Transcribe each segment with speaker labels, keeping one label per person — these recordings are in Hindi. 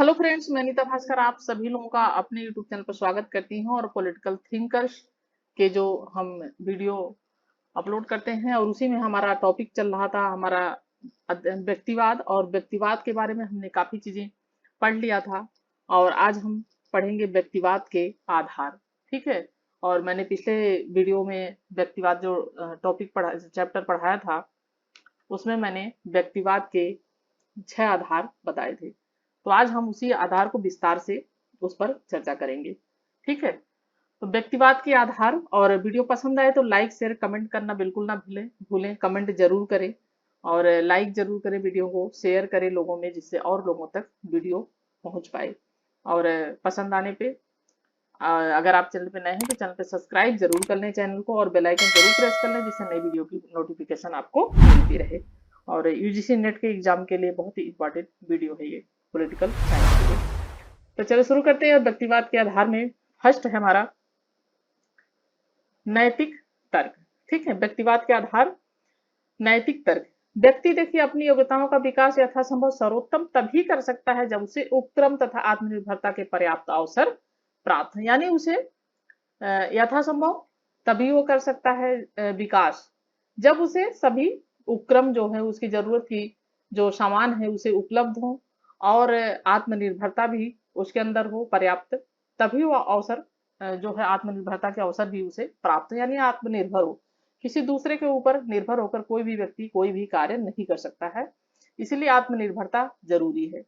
Speaker 1: हेलो फ्रेंड्स, मैं नीता भास्कर आप सभी लोगों का अपने यूट्यूब चैनल पर स्वागत करती हूँ। और पॉलिटिकल थिंकर्स के जो हम वीडियो अपलोड करते हैं और उसी में हमारा टॉपिक चल रहा था हमारा व्यक्तिवाद। और व्यक्तिवाद के बारे में हमने काफी चीजें पढ़ लिया था और आज हम पढ़ेंगे व्यक्तिवाद के आधार। ठीक है। और मैंने पिछले वीडियो में व्यक्तिवाद जो टॉपिक पढ़ा चैप्टर पढ़ाया था उसमें मैंने व्यक्तिवाद के 6 आधार बताए थे। तो आज हम उसी आधार को विस्तार से उस पर चर्चा करेंगे। ठीक है। तो व्यक्तिवाद के आधार। और वीडियो पसंद आए तो लाइक शेयर कमेंट करना बिल्कुल ना भूलें भूलें कमेंट जरूर करें और लाइक जरूर करें, वीडियो को शेयर करें लोगों में जिससे और लोगों तक वीडियो पहुंच पाए। और पसंद आने पे अगर आप चैनल पे नए हैं तो चैनल पे सब्सक्राइब जरूर कर लें चैनल को और बेल आइकन जरूर प्रेस कर लें जिससे नई वीडियो की नोटिफिकेशन आपको मिलती रहे। और यूजीसी नेट के एग्जाम के लिए बहुत ही इंपॉर्टेंट वीडियो है ये, पॉलिटिकल साइंस के लिए। तो चलो शुरू करते हैं। व्यक्तिवाद के आधार में फर्स्ट है हमारा नैतिक तर्क। ठीक है। व्यक्तिवाद के आधार नैतिक तर्क। व्यक्ति देखिए अपनी योग्यताओं का विकास यथासंभव सर्वोत्तम तभी कर सकता है जब उसे उपक्रम तथा आत्मनिर्भरता के पर्याप्त अवसर प्राप्त हो। यानी उसे यथासंभव तभी वो कर सकता है विकास जब उसे सभी उपक्रम जो है उसकी जरूरत की जो सामान है उसे उपलब्ध हो और आत्मनिर्भरता भी उसके अंदर हो पर्याप्त, तभी वो अवसर जो है आत्मनिर्भरता के अवसर भी उसे प्राप्त हो। यानी आत्मनिर्भर हो, किसी दूसरे के ऊपर निर्भर होकर कोई भी व्यक्ति कोई भी कार्य नहीं कर सकता है, इसीलिए आत्मनिर्भरता जरूरी है।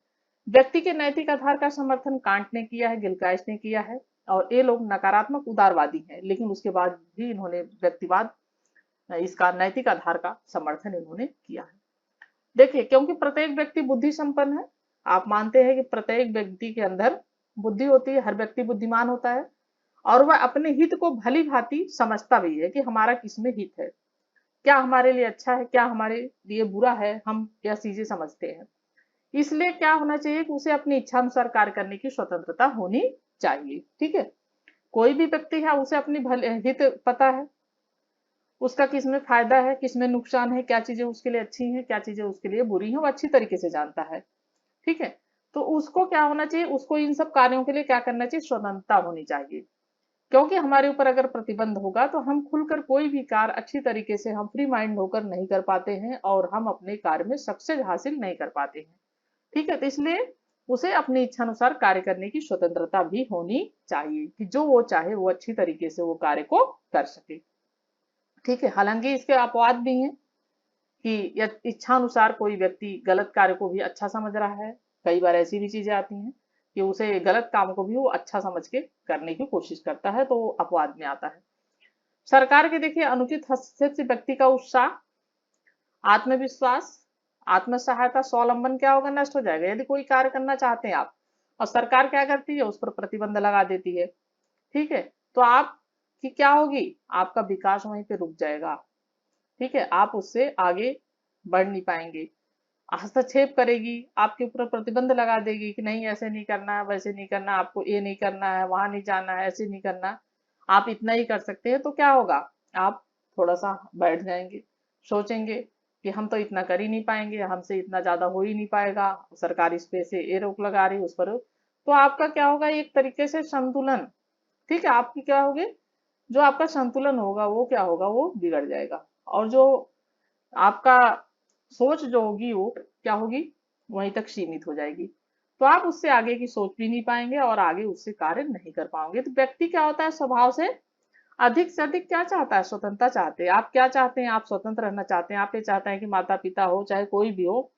Speaker 1: व्यक्ति के नैतिक आधार का समर्थन कांट ने किया है, गिलगाइस ने किया है और ये लोग नकारात्मक उदारवादी हैं, लेकिन उसके बाद भी इन्होंने व्यक्तिवाद इसका नैतिक आधार का समर्थन इन्होंने किया है। देखिए क्योंकि प्रत्येक व्यक्ति बुद्धि संपन्न है। आप मानते हैं कि प्रत्येक व्यक्ति के अंदर बुद्धि होती है, हर व्यक्ति बुद्धिमान होता है और वह अपने हित को भली भांति समझता भी है कि हमारा किसमें हित है, क्या हमारे लिए अच्छा है, क्या हमारे लिए बुरा है, हम यह चीजें समझते हैं। इसलिए क्या होना चाहिए कि उसे अपनी इच्छा अनुसार कार्य करने की स्वतंत्रता होनी चाहिए। ठीक है। कोई भी व्यक्ति है उसे अपनी हित पता है, उसका किसमें फायदा है किसमें नुकसान है, क्या चीजें उसके लिए अच्छी हैं क्या चीजें उसके लिए बुरी हैं, वो अच्छी तरीके से जानता है। ठीक है। तो उसको क्या होना चाहिए, उसको इन सब कार्यों के लिए क्या करना चाहिए, स्वतंत्रता होनी चाहिए। क्योंकि हमारे ऊपर अगर प्रतिबंध होगा तो हम खुलकर कोई भी कार्य अच्छी तरीके से हम फ्री माइंड होकर नहीं कर पाते हैं और हम अपने कार्य में सक्सेस हासिल नहीं कर पाते हैं। ठीक है। तो इसलिए उसे अपनी इच्छा अनुसार कार्य करने की स्वतंत्रता भी होनी चाहिए कि जो वो चाहे वो अच्छी तरीके से वो कार्य को कर सके। ठीक है। हालांकि इसके अपवाद भी हैं कि इच्छा अनुसार कोई व्यक्ति गलत कार्य को भी अच्छा समझ रहा है। कई बार ऐसी भी चीजें आती हैं कि उसे गलत काम को भी वो अच्छा समझ के करने की कोशिश करता है, तो वो अपवाद में आता है। सरकार के देखिए अनुचित हस्तक्षेप से व्यक्ति का उत्साह, आत्मविश्वास, आत्म सहायता, स्वावलंबन क्या होगा, नष्ट हो जाएगा। यदि कोई कार्य करना चाहते हैं आप और सरकार क्या करती है, उस पर प्रतिबंध लगा देती है। ठीक है। तो आप की क्या होगी, आपका विकास वहीं पे रुक जाएगा। ठीक है। आप उससे आगे बढ़ नहीं पाएंगे। हस्तक्षेप करेगी, आपके ऊपर प्रतिबंध लगा देगी कि नहीं ऐसे नहीं करना है, वैसे नहीं करना, आपको ये नहीं करना है, वहां नहीं जाना है, ऐसे नहीं करना, आप इतना ही कर सकते हैं। तो क्या होगा, आप थोड़ा सा बैठ जाएंगे, सोचेंगे कि हम तो इतना कर ही नहीं पाएंगे, हमसे इतना ज्यादा हो ही नहीं पाएगा, सरकार इस पे से ये रोक लगा रही उस पर। तो आपका क्या होगा, एक तरीके से संतुलन, ठीक है, आपकी क्या होगी, जो आपका संतुलन होगा वो क्या होगा, वो बिगड़ जाएगा। और जो आपका सोच जो होगी वो क्या होगी, वहीं तक सीमित हो जाएगी। तो आप उससे आगे की सोच भी नहीं पाएंगे और आगे उससे कार्य नहीं कर पाओगे। तो व्यक्ति क्या होता है, स्वभाव से अधिक क्या चाहता है, स्वतंत्रता चाहते हैं। आप क्या चाहते हैं, आप स्वतंत्र रहना चाहते हैं। आप ये चाहते हैं कि माता पिता हो चाहे कोई भी हो,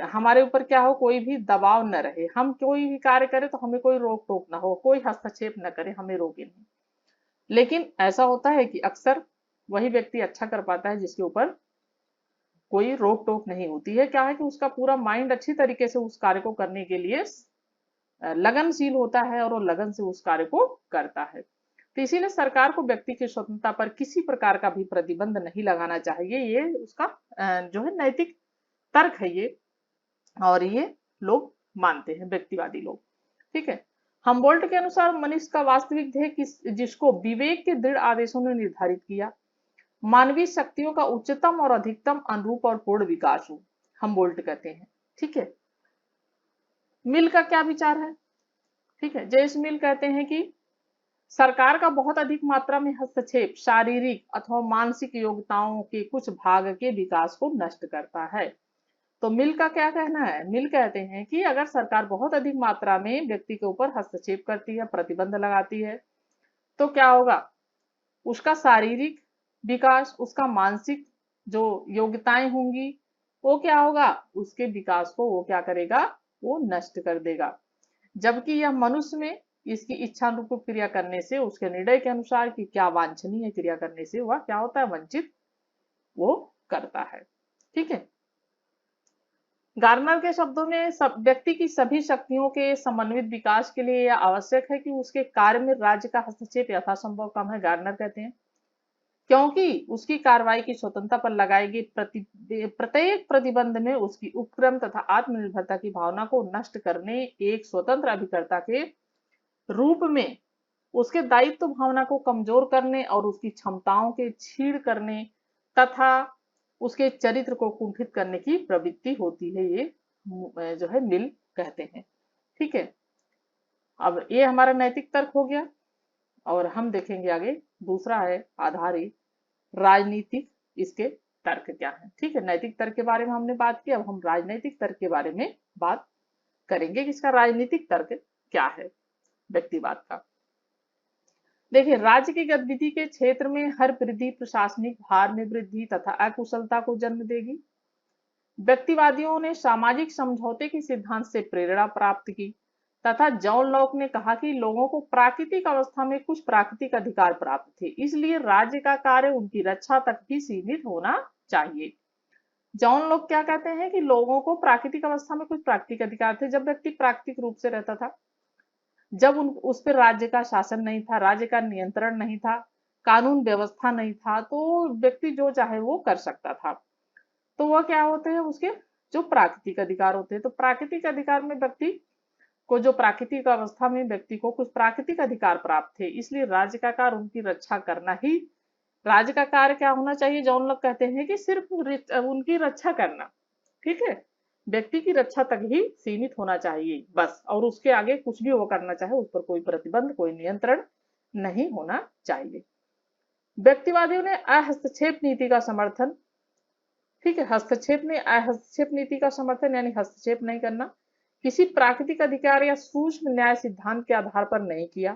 Speaker 1: हमारे ऊपर क्या हो, कोई भी दबाव न रहे, हम कोई भी कार्य करें तो हमें कोई रोक टोक ना हो, कोई हस्तक्षेप न करे, हमें रोके नहीं। लेकिन ऐसा होता है कि अक्सर वही व्यक्ति अच्छा कर पाता है जिसके ऊपर कोई रोक टोक नहीं होती है। क्या है कि उसका पूरा माइंड अच्छी तरीके से उस कार्य को करने के लिए लगनशील होता है और वो लगन से उस कार्य को करता है। तो इसीलिए सरकार को व्यक्ति की स्वतंत्रता पर किसी प्रकार का भी प्रतिबंध नहीं लगाना चाहिए। ये उसका जो है नैतिक तर्क है ये, और ये लोग मानते हैं व्यक्तिवादी लोग। ठीक है। हमबोल्ट के अनुसार मनुष्य का वास्तविक ध्येय जिसको विवेक के दृढ़ आदेशों ने निर्धारित किया, मानवीय शक्तियों का उच्चतम और अधिकतम अनुरूप और पूर्ण विकास हो, हम बोल्ट कहते हैं। ठीक है। मिल का क्या विचार है? ठीक है, जेम्स मिल कहते हैं कि सरकार का बहुत अधिक मात्रा में हस्तक्षेप शारीरिक अथवा मानसिक योग्यताओं के कुछ भाग के विकास को नष्ट करता है। तो मिल का क्या कहना है? मिल कहते हैं कि अगर सरकार बहुत अधिक मात्रा में व्यक्ति के ऊपर हस्तक्षेप करती है, प्रतिबंध लगाती है, तो क्या होगा? उसका शारीरिक विकास, उसका मानसिक जो योग्यताएं होंगी, वो क्या होगा? उसके विकास को वो क्या करेगा? वो नष्ट कर देगा। जबकि यह मनुष्य में इसकी इच्छानुरूप क्रिया करने से, उसके निर्णय के अनुसार कि क्या वांछनीय क्रिया करने से वह क्या होता है? वंचित वो करता है। ठीक है। गार्नर के शब्दों में सब व्यक्ति की सभी शक्तियों के समन्वित विकास के लिए यह आवश्यक है कि उसके कार्य में राज्य का हस्तक्षेप यथासंभव कम है। गार्नर कहते हैं क्योंकि उसकी कार्रवाई की स्वतंत्रता पर लगाई गई प्रत्येक प्रतिबंध में उसकी उपक्रम तथा आत्मनिर्भरता की भावना को नष्ट करने, एक स्वतंत्र अभिकर्ता के रूप में उसके दायित्व भावना को कमजोर करने और उसकी क्षमताओं के छीड़ करने तथा उसके चरित्र को कुंठित करने की प्रवृत्ति होती है। ये जो है मिल कहते हैं। ठीक है। अब ये हमारा नैतिक तर्क हो गया और हम देखेंगे आगे दूसरा है आधारित राजनीतिक इसके तर्क क्या है। ठीक है, नैतिक तर्क के बारे में हमने बात की, अब हम राजनीतिक तर्क के बारे में बात करेंगे कि इसका राजनीतिक तर्क क्या है व्यक्तिवाद का। देखिए, राज्य की गतिविधि के क्षेत्र में हर वृद्धि प्रशासनिक भार में वृद्धि तथा अकुशलता को जन्म देगी। व्यक्तिवादियों ने सामाजिक समझौते के सिद्धांत से प्रेरणा प्राप्त की तथा जॉन लॉक ने कहा कि लोगों को प्राकृतिक अवस्था में कुछ प्राकृतिक अधिकार प्राप्त थे, इसलिए राज्य का कार्य उनकी रक्षा तक ही सीमित होना चाहिए। जॉन लॉक क्या कहते हैं कि लोगों को प्राकृतिक अवस्था में कुछ प्राकृतिक अधिकार थे। जब व्यक्ति प्राकृतिक रूप से रहता था, जब उस पर राज्य का शासन नहीं था, राज्य का नियंत्रण नहीं था, कानून व्यवस्था नहीं था, तो व्यक्ति जो चाहे वो कर सकता था। तो वह क्या होते हैं? उसके जो प्राकृतिक अधिकार होते हैं। तो प्राकृतिक अधिकार में व्यक्ति को जो प्राकृतिक अवस्था में व्यक्ति को कुछ प्राकृतिक अधिकार प्राप्त थे, इसलिए राज्य का कार्य उनकी रक्षा करना ही राज्य का कार्य क्या होना चाहिए? जॉन लॉक कहते हैं कि सिर्फ उनकी रक्षा करना। ठीक है, व्यक्ति की रक्षा तक ही सीमित होना चाहिए बस, और उसके आगे कुछ भी वो करना चाहे उस पर कोई प्रतिबंध, कोई नियंत्रण नहीं होना चाहिए। व्यक्तिवादियों ने अहस्तक्षेप नीति का समर्थन, ठीक है, हस्तक्षेप नीति का समर्थन यानी हस्तक्षेप नहीं करना, किसी प्राकृतिक अधिकार या सूक्ष्म न्याय सिद्धांत के आधार पर नहीं किया,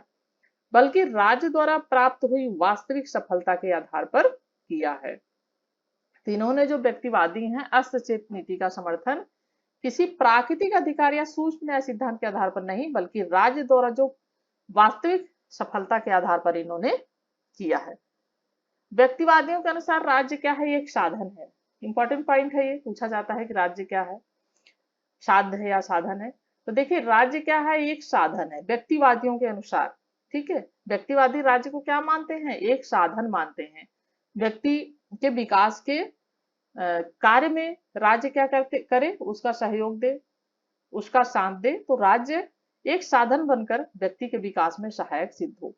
Speaker 1: बल्कि राज्य द्वारा प्राप्त हुई वास्तविक सफलता के आधार पर किया है। तीनों ने जो व्यक्तिवादी हैं, हस्तक्षेप नीति का समर्थन किसी प्राकृतिक अधिकार या सूक्ष्म न्याय सिद्धांत के आधार पर नहीं, बल्कि राज्य द्वारा जो वास्तविक सफलता के आधार पर इन्होंने किया है। व्यक्तिवादियों के अनुसार राज्य क्या है? एक साधन है। इंपॉर्टेंट पॉइंट है, ये पूछा जाता है कि राज्य क्या है, साध्य है या साधन है। तो देखिए, राज्य क्या है? एक साधन है व्यक्तिवादियों के अनुसार। ठीक है, व्यक्तिवादी राज्य को क्या मानते हैं? एक साधन मानते हैं। व्यक्ति के विकास के कार्य में राज्य क्या करे? उसका सहयोग दे, उसका साथ दे, तो राज्य एक साधन बनकर व्यक्ति के विकास में सहायक सिद्ध हो।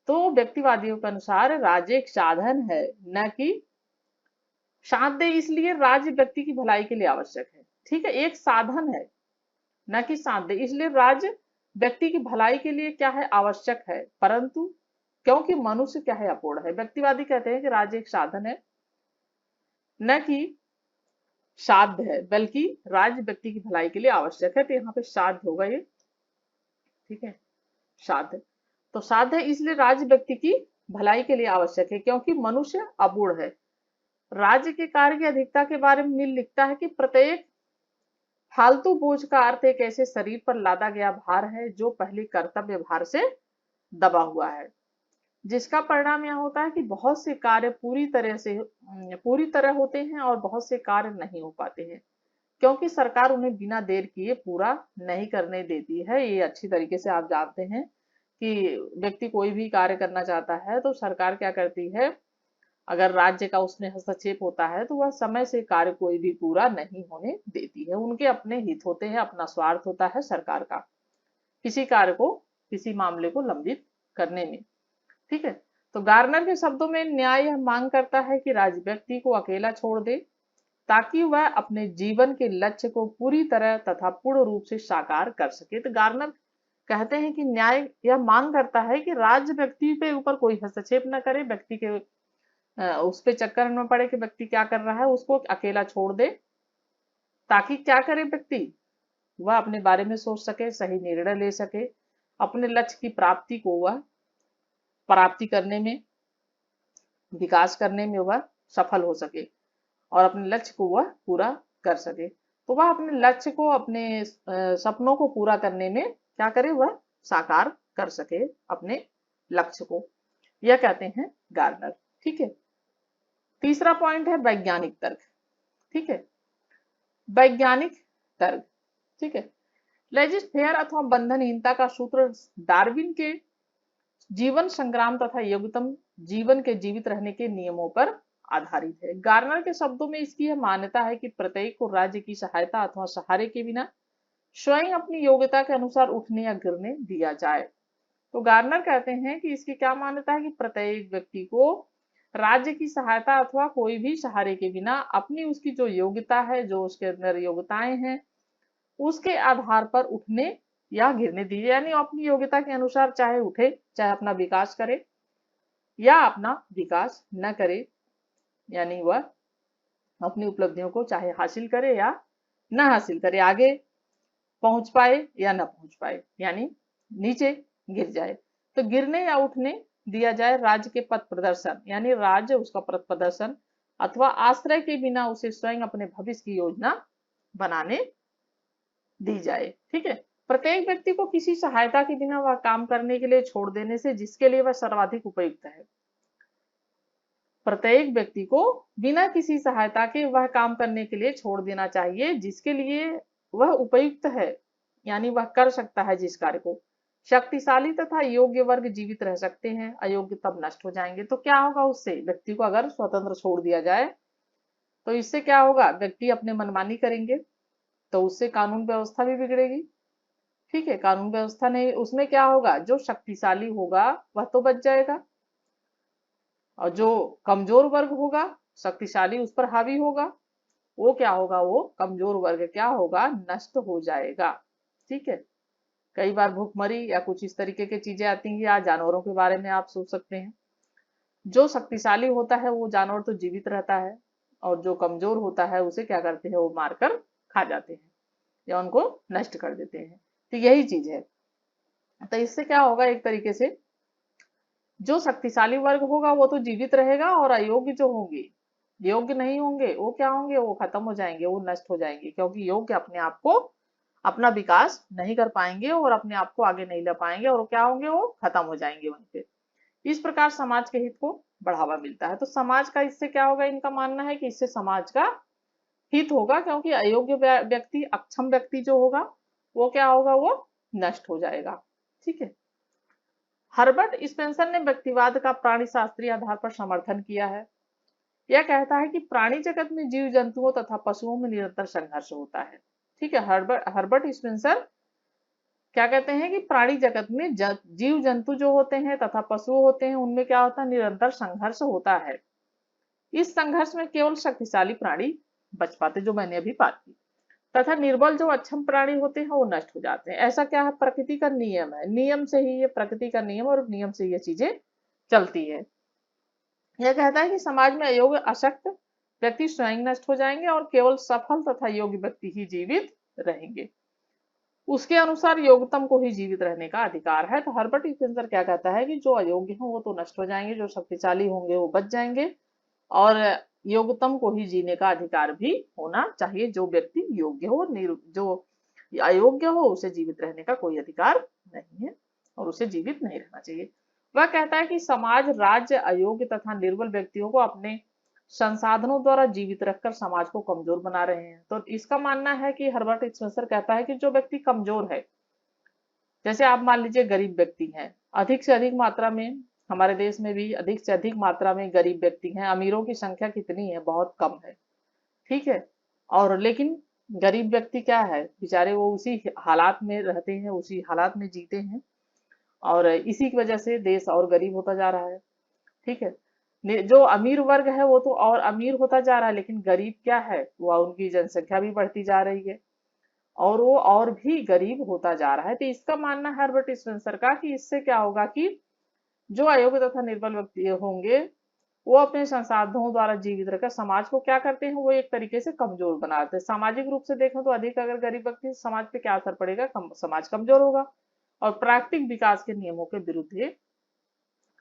Speaker 1: तो व्यक्तिवादियों के अनुसार राज्य एक साधन है, न कि साथ दे, इसलिए राज्य व्यक्ति की भलाई के लिए आवश्यक है। ठीक है, एक साधन है न कि साथ दे, इसलिए राज्य व्यक्ति की भलाई के लिए क्या है? आवश्यक है, परंतु क्योंकि मनुष्य क्या है? अपूर्ण है। व्यक्तिवादी कहते हैं कि राज्य एक साधन है, न कि साध्य है, बल्कि राज्य व्यक्ति की भलाई के लिए आवश्यक है। तो यहाँ पे साध्य होगा ये। ठीक है, साध्य, तो साध्य है इसलिए राज्य व्यक्ति की भलाई के लिए आवश्यक है, क्योंकि मनुष्य अबूढ़ है। राज्य के कार्य की अधिकता के बारे में मिल लिखता है कि प्रत्येक फालतू बोझ का अर्थ एक ऐसे शरीर पर लादा गया भार है जो पहले कर्तव्य भार से दबा हुआ है, जिसका परिणाम यह होता है कि बहुत से कार्य पूरी तरह होते हैं और बहुत से कार्य नहीं हो पाते हैं, क्योंकि सरकार उन्हें बिना देर किए पूरा नहीं करने देती है। ये अच्छी तरीके से आप जानते हैं कि व्यक्ति कोई भी कार्य करना चाहता है तो सरकार क्या करती है, अगर राज्य का उसमें हस्तक्षेप होता है तो वह समय से कार्य कोई भी पूरा नहीं होने देती है। उनके अपने हित होते हैं, अपना स्वार्थ होता है सरकार का किसी कार्य को, किसी मामले को लंबित करने में। ठीक है, तो गार्नर के शब्दों में न्याय यह मांग करता है कि राज्य व्यक्ति को अकेला छोड़ दे ताकि वह अपने जीवन के लक्ष्य को पूरी तरह तथा पूर्ण रूप से साकार कर सके। तो गार्नर कहते हैं कि न्याय यह मांग करता है कि राज्य व्यक्ति पे ऊपर कोई हस्तक्षेप न करे, व्यक्ति के उस पे चक्कर न पड़े कि व्यक्ति क्या कर रहा है, उसको अकेला छोड़ दे, ताकि क्या करे व्यक्ति, वह अपने बारे में सोच सके, सही निर्णय ले सके, अपने लक्ष्य की प्राप्ति को वह प्राप्ति करने में, विकास करने में वह सफल हो सके और अपने लक्ष्य को वह पूरा कर सके। तो वह अपने लक्ष्य को, अपने सपनों को पूरा करने में क्या करे, वह साकार कर सके अपने लक्ष्य को। यह कहते हैं गार्नर। ठीक है। तीसरा पॉइंट है वैज्ञानिक तर्क। ठीक है, वैज्ञानिक तर्क। ठीक है, लेजिस फेयर अथवा बंधनहीनता का सूत्र डार्विन के जीवन संग्राम तथा योग्यतम जीवन के जीवित रहने के नियमों पर आधारित है। गार्नर के शब्दों में इसकी यह मान्यता है कि प्रत्येक को राज्य की सहायता अथवा सहारे के बिना स्वयं अपनी योग्यता के अनुसार उठने या गिरने दिया जाए। तो गार्नर कहते हैं कि इसकी क्या मान्यता है कि प्रत्येक व्यक्ति को राज्य की सहायता अथवा कोई भी सहारे के बिना अपनी उसकी जो योग्यता है, जो उसके अंदर योग्यताएं हैं, उसके आधार पर उठने या गिरने दीजिए। यानी अपनी योग्यता के अनुसार चाहे उठे, चाहे अपना विकास करे या अपना विकास न करे, यानी वह अपनी उपलब्धियों को चाहे हासिल करे या न हासिल करे, आगे पहुंच पाए या न पहुंच पाए, यानी नीचे गिर जाए। तो गिरने या उठने दिया जाए राज्य के पथ प्रदर्शन, यानी राज्य उसका पथ प्रदर्शन अथवा आश्रय के बिना उसे स्वयं अपने भविष्य की योजना बनाने दी जाए। ठीक है, प्रत्येक व्यक्ति को किसी सहायता के बिना वह काम करने के लिए छोड़ देने से जिसके लिए वह सर्वाधिक उपयुक्त है। प्रत्येक व्यक्ति को बिना किसी सहायता के वह काम करने के लिए छोड़ देना चाहिए जिसके लिए वह उपयुक्त है, यानी वह कर सकता है जिस कार्य को। शक्तिशाली तथा योग्य वर्ग जीवित रह सकते हैं, अयोग्य तब नष्ट हो जाएंगे। तो क्या होगा, उससे व्यक्ति को अगर स्वतंत्र छोड़ दिया जाए तो इससे क्या होगा, व्यक्ति अपने मनमानी करेंगे तो उससे कानून व्यवस्था भी बिगड़ेगी। ठीक है, कानून व्यवस्था नहीं, उसमें क्या होगा, जो शक्तिशाली होगा वह तो बच जाएगा और जो कमजोर वर्ग होगा, शक्तिशाली उस पर हावी होगा, वो क्या होगा, वो कमजोर वर्ग क्या होगा, नष्ट हो जाएगा। ठीक है, कई बार भूखमरी या कुछ इस तरीके की चीजें आती हैं, या जानवरों के बारे में आप सोच सकते हैं। जो शक्तिशाली होता है वो जानवर तो जीवित रहता है और जो कमजोर होता है उसे क्या करते हैं, वो मारकर खा जाते हैं या उनको नष्ट कर देते हैं। तो यही चीज है। तो इससे क्या होगा, एक तरीके से जो शक्तिशाली वर्ग होगा वो तो जीवित रहेगा और अयोग्य जो होंगे, योग्य नहीं होंगे, वो क्या होंगे, वो खत्म हो जाएंगे, वो नष्ट हो जाएंगे, क्योंकि योग्य अपने आप को अपना विकास नहीं कर पाएंगे और अपने आप को आगे नहीं ले पाएंगे और क्या होंगे, वो खत्म हो जाएंगे वहीं पे। इस प्रकार समाज के हित को बढ़ावा मिलता है। तो समाज का इससे क्या होगा, इनका मानना है कि इससे समाज का हित होगा, क्योंकि अयोग्य व्यक्ति, अक्षम व्यक्ति जो होगा वो क्या होगा, वो नष्ट हो जाएगा। ठीक है, हर्बर्ट स्पेंसर ने व्यक्तिवाद का प्राणी शास्त्रीय आधार पर समर्थन किया है। यह कहता है कि प्राणी जगत में जीव जंतुओं तथा पशुओं में निरंतर संघर्ष होता है। ठीक है, हर्बर्ट स्पेंसर क्या कहते हैं कि प्राणी जगत में जीव जंतु जो होते हैं तथा पशु होते हैं, उनमें क्या होता है, निरंतर संघर्ष होता है। इस संघर्ष में केवल शक्तिशाली प्राणी बच पाते, जो मैंने अभी बात की, तथा निर्बल जो अक्षम प्राणी होते हैं वो नष्ट हो जाते हैं। ऐसा क्या है, प्रकृति का नियम है, नियम से ही ये प्रकृति का नियम और नियम से ये चीजें चलती है। यह कहता है कि समाज में अयोग्य अशक्त व्यक्ति स्वयं नष्ट हो जाएंगे और केवल सफल तथा योग्य व्यक्ति ही जीवित रहेंगे। उसके अनुसार योग्यतम को ही जीवित रहने का अधिकार है। तो हर्बर्ट स्पेंसर क्या कहता है कि जो अयोग्य हैं वो तो नष्ट हो जाएंगे, जो शक्तिशाली होंगे वो बच जाएंगे और योग्यतम को ही जीने का अधिकार भी होना चाहिए। जो व्यक्ति योग्य हो, जो अयोग्य हो उसे जीवित रहने का कोई अधिकार नहीं है और उसे जीवित नहीं रहना चाहिए। वह कहता है कि समाज, राज्य अयोग्य तथा निर्बल व्यक्तियों को अपने संसाधनों द्वारा जीवित रखकर समाज को कमजोर बना रहे हैं। तो इसका मानना है कि हर्बर्ट स्पेंसर कहता है कि जो व्यक्ति कमजोर है, जैसे आप मान लीजिए गरीब व्यक्ति हैं, अधिक से अधिक मात्रा में हमारे देश में भी अधिक से अधिक मात्रा में गरीब व्यक्ति हैं, अमीरों की संख्या कितनी है, बहुत कम है। ठीक है, और लेकिन गरीब व्यक्ति क्या है, बेचारे वो उसी हालात में रहते हैं, उसी हालात में जीते हैं और इसी की वजह से देश और गरीब होता जा रहा है। ठीक है, जो अमीर वर्ग है वो तो और अमीर होता जा रहा है, लेकिन गरीब क्या है, वो उनकी जनसंख्या भी बढ़ती जा रही है और वो और भी गरीब होता जा रहा है। तो इसका मानना है हर्बर्ट स्पेंसर का कि इससे क्या होगा कि जो अयोग्य तथा निर्बल व्यक्ति होंगे वो अपने संसाधनों द्वारा जीवित रहकर समाज को क्या करते हैं, वो एक तरीके से कमजोर बनाते हैं। सामाजिक रूप से देखें तो अधिक अगर गरीब व्यक्ति समाज पे क्या असर पड़ेगा, समाज कमजोर होगा और प्राकृतिक विकास के नियमों के विरुद्ध ये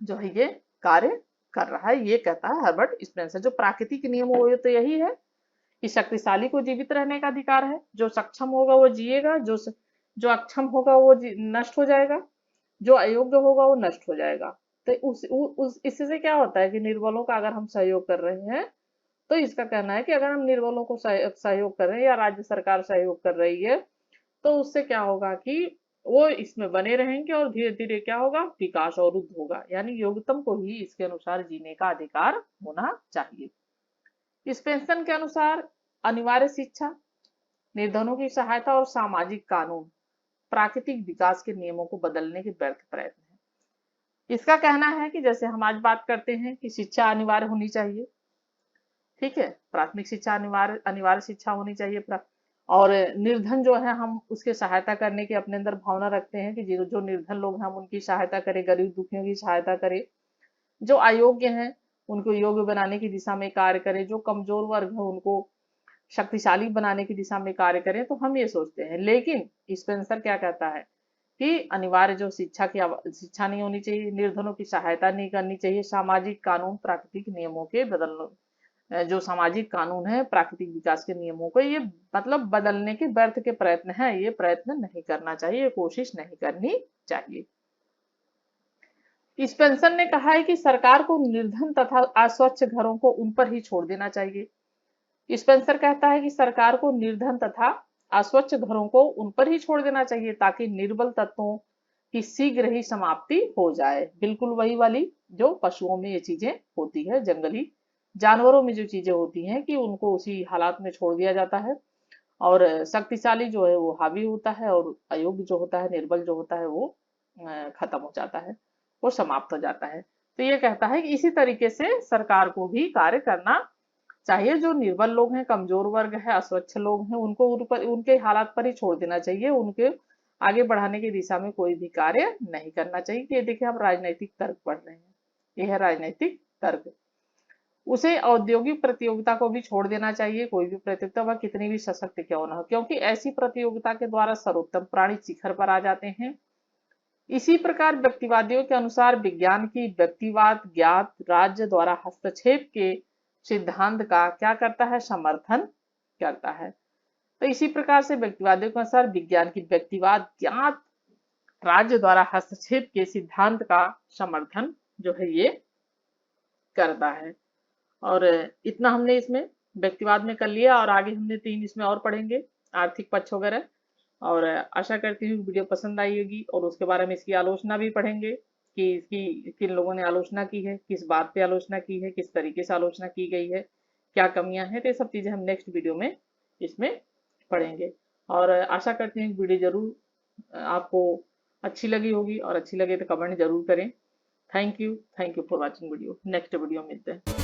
Speaker 1: जो है ये कार्य कर रहा है। ये कहता है हर्बर्ट स्पेंसर। जो प्राकृतिक नियम हो तो यही है कि शक्तिशाली को जीवित रहने का अधिकार है, जो सक्षम होगा वो जिएगा, जो अक्षम होगा वो नष्ट हो जाएगा, जो अयोग्य होगा वो नष्ट हो जाएगा। तो इससे क्या होता है कि निर्बलों का अगर हम सहयोग कर रहे हैं, तो इसका कहना है कि अगर हम निर्बलों को सहयोग कर रहे हैं या राज्य सरकार सहयोग कर रही है, तो उससे क्या होगा कि वो इसमें बने रहेंगे और धीरे धीरे क्या होगा, विकास अवरुद्ध होगा। यानी योग्यतम को ही इसके अनुसार जीने का अधिकार होना चाहिए। इस पेंशन के अनुसार अनिवार्य शिक्षा, निर्धनों की सहायता और सामाजिक कानून प्राकृतिक विकास के नियमों को बदलने के व्यर्थ प्रयत्न है। इसका कहना है कि जैसे हम आज बात करते हैं कि शिक्षा अनिवार्य होनी चाहिए, ठीक है, प्राथमिक शिक्षा अनिवार्य अनिवार्य शिक्षा होनी चाहिए। और निर्धन जो है हम उसके सहायता करने की अपने अंदर भावना रखते हैं कि जो निर्धन लोग हैं हम उनकी सहायता करें, गरीब दुखियों की सहायता करें, जो अयोग्य हैं उनको योग्य बनाने की दिशा में कार्य करें, जो कमजोर वर्ग है उनको शक्तिशाली बनाने की दिशा में कार्य करें, तो हम ये सोचते हैं। लेकिन स्पेंसर क्या कहता है कि अनिवार्य जो शिक्षा नहीं होनी चाहिए, निर्धनों की सहायता नहीं करनी चाहिए, सामाजिक कानून प्राकृतिक नियमों के जो सामाजिक कानून है प्राकृतिक विकास के नियमों को ये मतलब बदलने के व्यर्थ के प्रयत्न है, ये प्रयत्न नहीं करना चाहिए, ये कोशिश नहीं करनी चाहिए। स्पेंसर ने कहा है कि सरकार को निर्धन तथा अस्वच्छ घरों को उन पर ही छोड़ देना चाहिए। स्पेंसर कहता है कि सरकार को निर्धन तथा अस्वच्छ घरों को उन पर ही छोड़ देना चाहिए ताकि निर्बल तत्वों की शीघ्र ही समाप्ति हो जाए। बिल्कुल वही वाली जो पशुओं में ये चीजें होती है, जंगली जानवरों में जो चीजें होती हैं कि उनको उसी हालात में छोड़ दिया जाता है और शक्तिशाली जो है वो हावी होता है और अयोग्य जो होता है, निर्बल जो होता है वो खत्म हो जाता है, वो समाप्त हो जाता है। तो ये कहता है कि इसी तरीके से सरकार को भी कार्य करना चाहिए। जो निर्बल लोग हैं, कमजोर वर्ग है, अस्वच्छ लोग हैं, उनको उनके हालात पर ही छोड़ देना चाहिए, उनके आगे बढ़ाने की दिशा में कोई भी कार्य नहीं करना चाहिए। ये देखिए हम राजनैतिक तर्क पढ़ रहे हैं, ये है राजनैतिक तर्क। उसे औद्योगिक प्रतियोगिता को भी छोड़ देना चाहिए, कोई भी प्रतियोगिता वह कितनी भी सशक्त क्यों न हो, क्योंकि ऐसी प्रतियोगिता के द्वारा सर्वोत्तम प्राणी शिखर पर आ जाते हैं। इसी प्रकार व्यक्तिवादियों के अनुसार विज्ञान की व्यक्तिवाद ज्ञात राज्य द्वारा हस्तक्षेप के सिद्धांत का क्या करता है, समर्थन करता है। तो इसी प्रकार से व्यक्तिवादियों के अनुसार विज्ञान की व्यक्तिवाद ज्ञात राज्य द्वारा हस्तक्षेप के सिद्धांत का समर्थन जो है ये करता है। और इतना हमने इसमें व्यक्तिवाद में कर लिया और आगे हमने 3 इसमें और पढ़ेंगे, आर्थिक पक्ष वगैरह। और आशा करती हूँ वीडियो पसंद आई होगी और उसके बारे में इसकी आलोचना भी पढ़ेंगे कि इसकी किन लोगों ने आलोचना की है, किस बात पे आलोचना की है, किस तरीके से आलोचना की गई है, क्या कमियां हैं। तो ये सब चीजें हम नेक्स्ट वीडियो में इसमें पढ़ेंगे। और आशा करती हूँ वीडियो जरूर आपको अच्छी लगी होगी और अच्छी लगे तो कमेंट जरूर करें। Thank you for watching video. Next video मिलते हैं।